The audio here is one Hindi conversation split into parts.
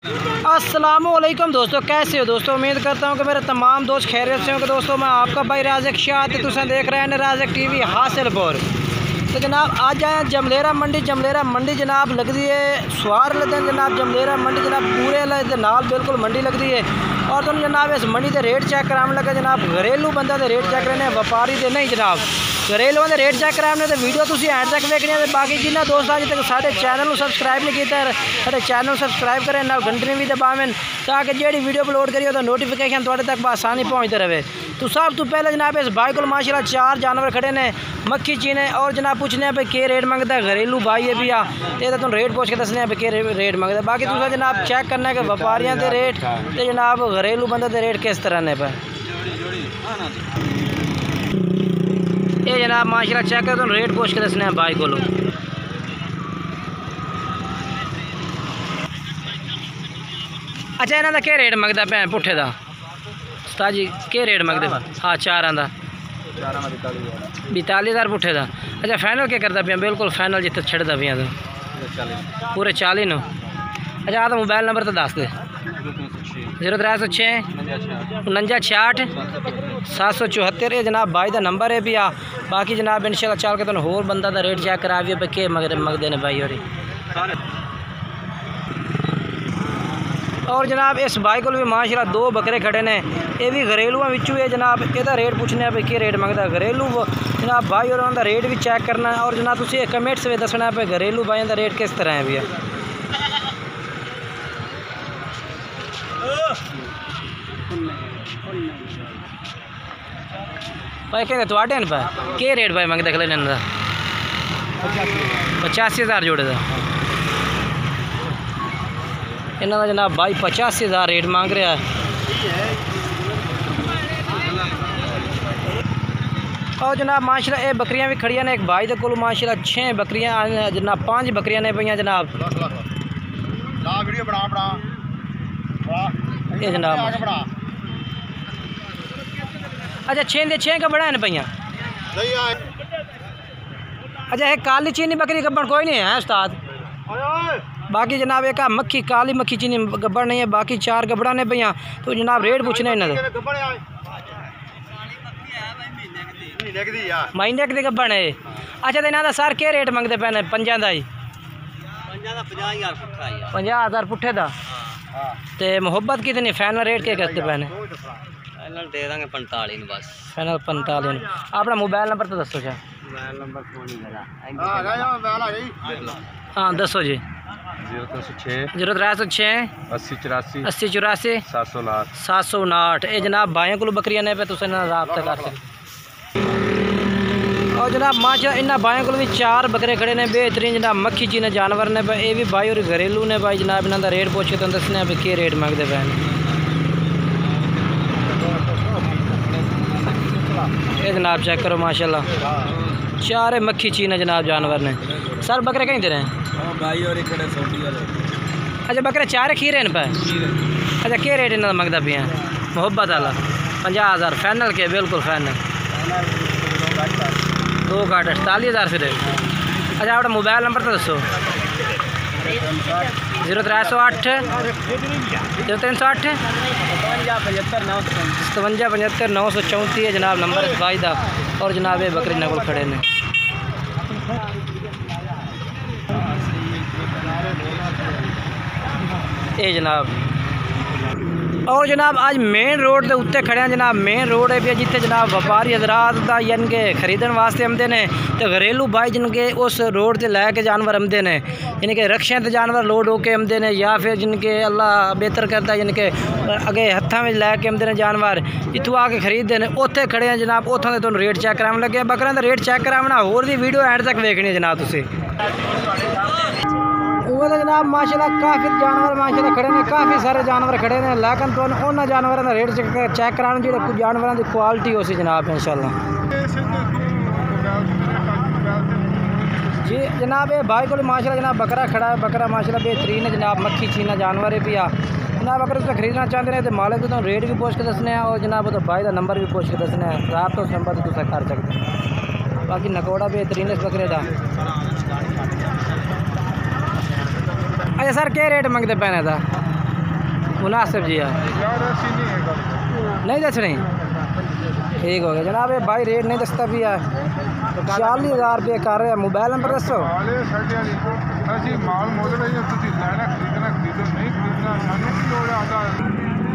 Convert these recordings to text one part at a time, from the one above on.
अस्सलामुअलैकुम दोस्तों, कैसे हो दोस्तों। उम्मीद करता हूँ कि मेरे तमाम दोस्त खैरियत से होंगे। दोस्तों मैं आपका भाई राज़िक शाह, तुम देख रहे हैं राज़िक टीवी हासिलपुर। तो जनाब आज आए जमलेरा मंडी जनाब लगती है स्वार लेते हैं जनाब। जमलेरा मंडी जनाब पूरे नाल बिल्कुल मंडी लगती है। और तुम जनाब इस मंडी के रेट चेक कराने लगे जनाब। घरेलू बंदा के रेट चेक करने, व्यापारी के नहीं जनाब। घरेलू के रेट चेक कराने तो वीडियो तुम एंड तक देखनी है। बाकी जिन्हें दोस्त अज तक साढ़े चैनल को सबसक्राइब नहीं किया साढ़े चैनल सबसक्राइब करें, ना घंटे भी दबावें ताकि जी वीडियो अपलोड करिए तो नोटिफिकेशन थोड़े तक आसानी पहुँचते रहे। तो सब तो पहले जनाब इस भाई को माशाल्लाह 4 जानवर खड़े ने, मक्खी चीने। और जनाब पूछने भाई के रेट मंगता है। घरेलू भाई है भैया, ये तुम रेट पूछ के दसने के रेट मंगता है। बाकी दूसरा जनाब चेक करना है कि व्यापारियों के रेट तो जनाब घरेलू बंदे के रेट किस तरह ने पे। ये जनाब माशाल्लाह चेक कर तुम रेट पूछ के दसने भाई को। अच्छा इन्हों का क्या रेट मंगता भैन पुट्ठे का उस्ताद जी? क्या रेट मंगते? हाँ 4 का 42,000 पुट्ठे का। अच्छा फाइनल क्या करता पिया? बिल्कुल फाइनल जितने छड़ता पिया तो पूरे 40 नो। अच्छा आ तो मोबाइल नंबर तो दस दे। 0306 49 774। ये जनाब भाई का नंबर है भी आ। बाकी जनाब इंशाल्लाह चल के तुम होर बंदा का रेट चेक करा भी के मंगते हैं भाई होरी। और जनाब इस भाई को भी माशाल्लाह 2 बकरे खड़े ने। ये भी घरेलुआ विचू है जनाब। यदा रेट पूछने भाई के रेट मंगता घरेलू जनाब भाई और उनका रेट भी चेक करना है। और जनाब तुम कमेंट्स में दसना है घरेलू भाई का रेट किस तरह है भैया। भाई कहते थोड़े न पे के रेट भाई मंगते खले इन्हों का? 85,000 जोड़े का इन्हों का जनाब भाई 85,000 रेट मांग रहा है। और जनाब माशाल्लाह ये बकरियां भी खड़ियां ने। एक भाई के कोल माशाल्लाह 6 बकरियां जनाब 5 बकरियां ने पईयां जनाब। ये जनाब अच्छा 6 का बड़ा है पईयां। अच्छा है काली चीनी बकरी गब्बड़ कोई नहीं है उस्ताद? बाकी जनाब एक मक्खी काली मक्खी चीनी गब्बड़ नहीं है। बाकी 4 गब्बड़ा ने पईयां। तो जनाब रेट पूछने इन्हों महीने की गब्बड़ है। अच्छा तो इन्हों का सर क्या रेट मंगते पे ने? 5 का ही 50,000 पुट्ठे का। तो मोहब्बत कितनी? फाइनल रेट क्या करते पे ने? फाइनल दे देंगे 45 बस। फाइनल 45। अपना मोबाइल नंबर तो दसो जी। मोबाइल नंबर हाँ दसो जी। 0306 80 84 759। ये जनाब भाइयों को बकरियां ने पे तुम रबता कर सकते। और जनाब माशा इन्होंने भाइयों को भी 4 बकरे खड़े ने बेहतरीन जनाब मक्खी चीने जानवर ने पे। ये भी भाई और घरेलू ने भाई जनाब इन्हों का रेट पूछ के तुम दसने भी के रेट मंगते पे। ये जनाब चेक करो माशाल्लाह 4 मक्खी चीने जनाब जानवर ने। सर बकरे कहीं दे रहे हैं भाई और खड़े सऊदी वाले। अच्छा बकरे 4 खीरे पे। अच्छा क्या रेट इन्हों मंगता पिया? मोहब्बत वाला 50,000 फाइनल के बिल्कुल फाइनल 2 का 48,000 फिर। अच्छा अपना मोबाइल नंबर तो दसो। 0308 0308 57 75 934 है जनाब नंबर इस भाई का। और जनाब ये बकरी नकुल खड़े ने। ये जनाब और जनाब आज मेन रोड के उत्ते खड़े हैं जनाब। मेन रोड है भी जिथे जनाब व्यापारी हजरात का यानी कि खरीदने वास्ते आते हैं। तो घरेलू भाई जिनके उस रोड से लैके जानवर आते हैं यानी कि रक्शे से जानवर लोड होके आते हैं या फिर जिनके अल्लाह बेहतर करता है यानी कि अगे हत्थों में लैके आते हैं जानवर इतों आके खरीदते हैं। उत्थे खड़े हैं जनाब। उतों के तुम रेट चेक कराने लगे। बकरियों का रेट चेक कराना होर भी वीडियो एंड तक देखनी है जनाब तुम। वो तो जनाब माशाल्लाह काफ़ी जानवर माशाल्लाह खड़े ने, काफ़ी सारे जानवर खड़े ने। लेकिन तो उन्होंने जानवरों का रेट चेक कराना जो कुछ जानवरों की क्वालिटी हो सी जनाब इंशाल्लाह जी। जनाब ये भाई को माशाल्लाह जनाब बकरा खड़ा है। बकरा माशाल्लाह बेहतरीन है जनाब मक्खी चीना जानवर है भी आ जनाब। अगर तुम खरीदना चाहते हैं तो मालिक तो रेट भी पूछ के दसने। और जनाब तो भाई का नंबर भी पूछ के दसने। रात तो उस नंबर तो तुम कर सकते। बाकी नकोड़ा बेहतरीन इस बकरे का। अच्छा सर क्या रेट मंगते पैने का? मुनासिब जी है, नहीं दसनी ठीक हो गया जनाब। ये भाई रेट नहीं दसता भी है, तो 40,000 रुपये कर रहे हैं। मोबाइल नंबर दसो।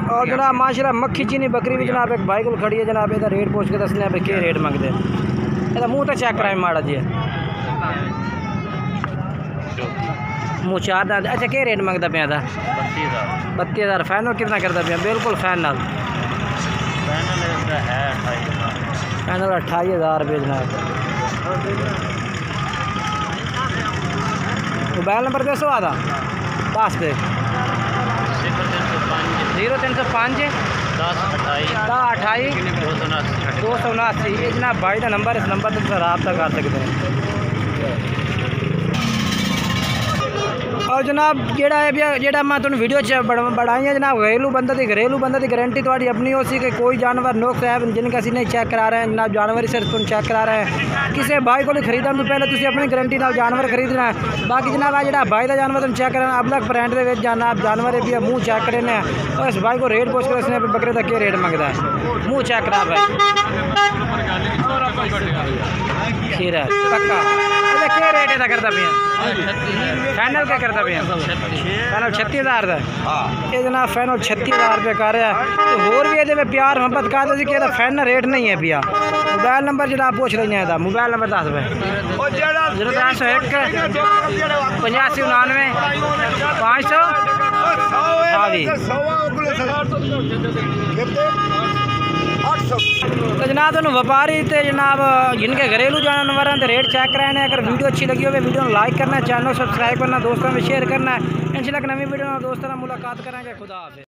और जनाब माशाल्लाह मक्खी चीनी बकरी भी जनाब एक भाई को खड़ी है जनाब। ਇਹਦਾ रेट पूछ के दसने पे क्या रेट मंगते हैं। ਇਹਦਾ मुँह तो चेक कराए माड़ा जी, मुँह चार दांत। अच्छा क्या रेट मंगता पे? 32,000 फाइनल कितना करता पे? बिल्कुल फाइनल 28,000 रुपये जनाब। मोबाइल नंबर कैसे आता पास पे? 0305 10 28 279। ये जनाब भाई का नंबर, इस नंबर पर रब्ता कर सकते हैं। और जनाब जेड़ा है जेड़ा मैं तुम वीडियो बढ़ाई है जनाब, घरेलू बंदा की गारंटी थोड़ी अपनी हो सी कि कोई जानवर नोक है जिनका असी नहीं चेक करा रहे हैं जनाब। जानवर ही सिर्फ तुम चेक करा रहे हैं। किसी भाई को खरीदने तो पहले तुम अपनी गारंटी नाल जानवर खरीदना है। बाकी जनाब आ जो भाई का जानवर तुम चेक करना अब तक ब्रांड के जाना आप जानवर भी मुँह चेक करने और इस भाई को रेट पूछ कर इसने बकरे का क्या रेट मंगता है। मुँह चेक करा भाई खीर है पक्का। क्या रेट है करता पे? फाइनल क्या करता पे? फाइनल 36,000 का। ये जनाब फाइनल 36,000 रुपये कर रहा है। तो होर भी ये प्यार मोहब्बत का फाइनल रेट नहीं है पिया। मोबाइल नंबर जो आप पूछ रही हैं मोबाइल नंबर 10 रुपये 0301 85 99 500 तो जनाब तुम व्यापारी तो जनाब जिनके घरेलू जानवर हैं तो रेट चेक कराने। अगर वीडियो अच्छी लगी हो वीडियो लाइक करना, चैनल सब्सक्राइब करना, दोस्तों में शेयर करना है। इंशाल्लाह नई वीडियो में दोस्तों मुलाकात करेंगे। खुदा हाफिज़।